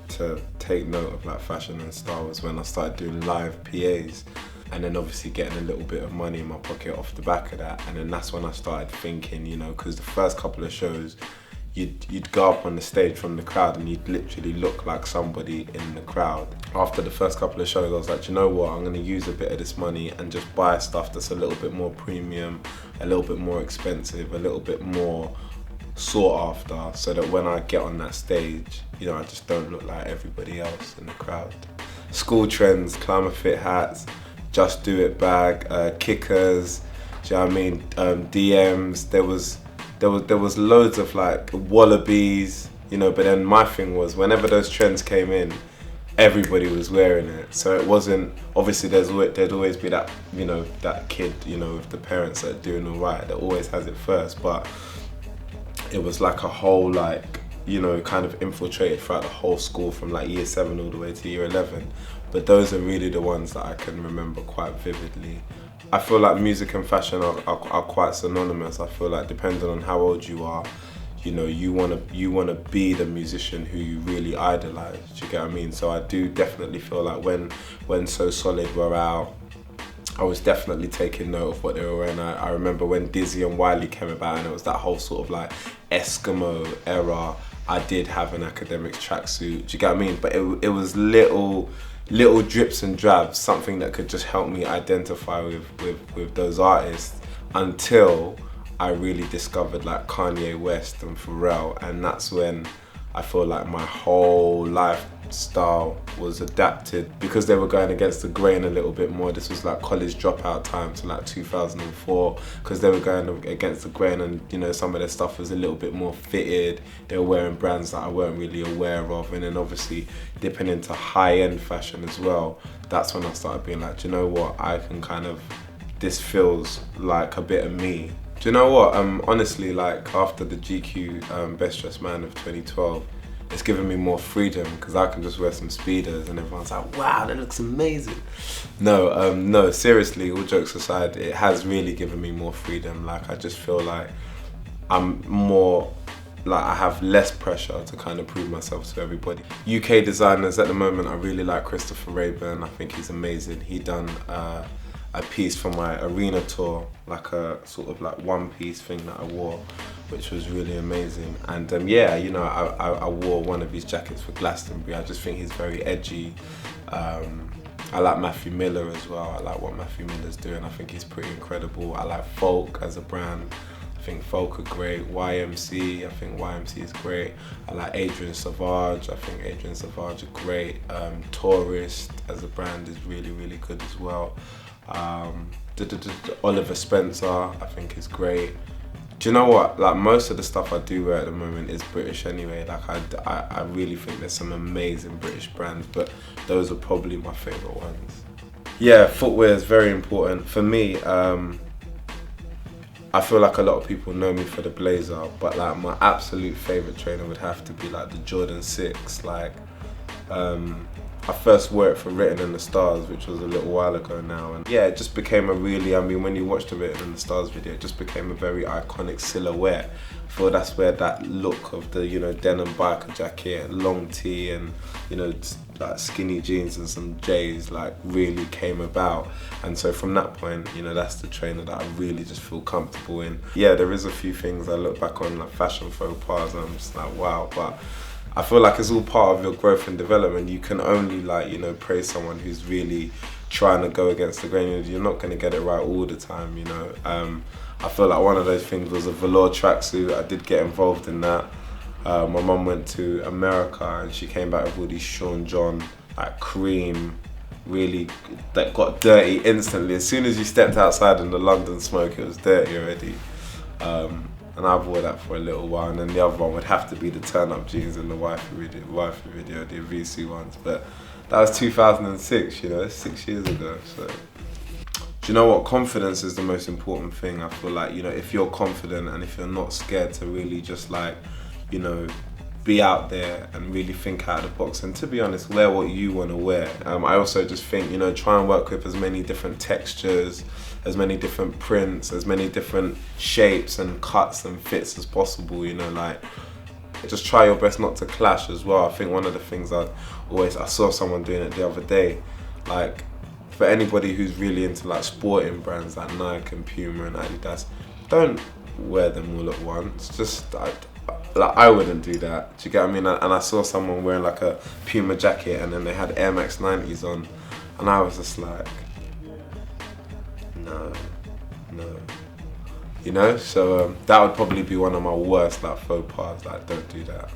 to take note of like fashion and style was when I started doing live PAs, and then obviously getting a little bit of money in my pocket off the back of that. And then that's when I started thinking, you know, because the first couple of shows, you'd go up on the stage from the crowd and you'd literally look like somebody in the crowd. After the first couple of shows, I was like, you know what, I'm gonna use a bit of this money and just buy stuff that's a little bit more premium, a little bit more expensive, a little bit more sought after, so that when I get on that stage, you know, I just don't look like everybody else in the crowd. School trends, climber fit hats, just do it bag, kickers, do you know what I mean, DMs, there was loads of like wallabies, you know, but then my thing was whenever those trends came in, everybody was wearing it. So it wasn't, obviously there'd always be that, you know, that kid, you know, with the parents that are doing all right, that always has it first, but it was like a whole, like, you know, kind of infiltrated throughout the whole school from like year 7 all the way to year 11. But those are really the ones that I can remember quite vividly. I feel like music and fashion are quite synonymous. I feel like depending on how old you are, you know, you wanna be the musician who you really idolize. Do you get what I mean? So I do definitely feel like when So Solid were out, I was definitely taking note of what they were wearing. I remember when Dizzy and Wiley came about and it was that whole sort of like Eskimo era. I did have an Academics tracksuit, do you get what I mean? But it was little drips and drabs, something that could just help me identify with those artists, until I really discovered like Kanye West and Pharrell, and that's when I feel like my whole lifestyle was adapted, because they were going against the grain a little bit more. This was like college dropout time, to like 2004, because they were going against the grain, and you know, some of their stuff was a little bit more fitted. They were wearing brands that I weren't really aware of, and then obviously dipping into high-end fashion as well. That's when I started being like, do you know what, I can kind of, this feels like a bit of me. Do you know what, honestly, like after the GQ Best Dressed Man of 2012, it's given me more freedom, because I can just wear some speedos and everyone's like, wow, that looks amazing. No, seriously, all jokes aside, it has really given me more freedom. Like, I just feel like I'm more, like I have less pressure to kind of prove myself to everybody. UK designers at the moment, I really like Christopher Rayburn. I think he's amazing. He done a piece for my arena tour, like a sort of like one-piece thing that I wore, which was really amazing. And yeah, you know, I wore one of his jackets for Glastonbury. I just think he's very edgy. I like Matthew Miller as well. I like what Matthew Miller's doing. I think he's pretty incredible. I like Folk as a brand. I think Folk are great. YMC, I think YMC is great. I like Adrian Savage. I think Adrian Savage are great. Tourist as a brand is really, really good as well. Oliver Spencer, I think is great. Do you know what? Like, most of the stuff I do wear at the moment is British anyway. Like, I really think there's some amazing British brands, but those are probably my favourite ones. Yeah, footwear is very important. For me, I feel like a lot of people know me for the blazer, but like my absolute favourite trainer would have to be like the Jordan 6. Like, I first wore it for Written in the Stars, which was a little while ago now, and yeah, it just became a really, I mean, when you watch the Written in the Stars video, it just became a very iconic silhouette. I feel that's where that look of the, you know, denim biker jacket, long tee, and, you know, like skinny jeans and some J's, like, really came about. And so from that point, you know, that's the trainer that I really just feel comfortable in. Yeah, there is a few things I look back on, like fashion faux pas, and I'm just like, wow, but I feel like it's all part of your growth and development. You can only, like, you know, praise someone who's really trying to go against the grain. You're not going to get it right all the time, you know. I feel like one of those things was a velour tracksuit. I did get involved in that. My mum went to America and she came back with all these Sean John, like cream, really, that got dirty instantly. As soon as you stepped outside in the London smoke, it was dirty already. And I wore that for a little while, and then the other one would have to be the turn-up jeans in the wifey video, the VC ones. But that was 2006, you know, that's 6 years ago. So, do you know what? Confidence is the most important thing. I feel like, you know, if you're confident and if you're not scared to really just, like, you know, be out there and really think out of the box, and to be honest, wear what you want to wear. I also just think, you know, try and work with as many different textures, as many different prints, as many different shapes and cuts and fits as possible, you know, like, Just try your best not to clash as well. I think one of the things I saw someone doing it the other day, like for anybody who's really into like sporting brands like Nike and Puma and Adidas, don't wear them all at once. Just I wouldn't do that. Do you get what I mean? And I saw someone wearing like a Puma jacket and then they had Air Max 90s on, and I was just like, no. You know, so that would probably be one of my worst like faux pas. Like, don't do that.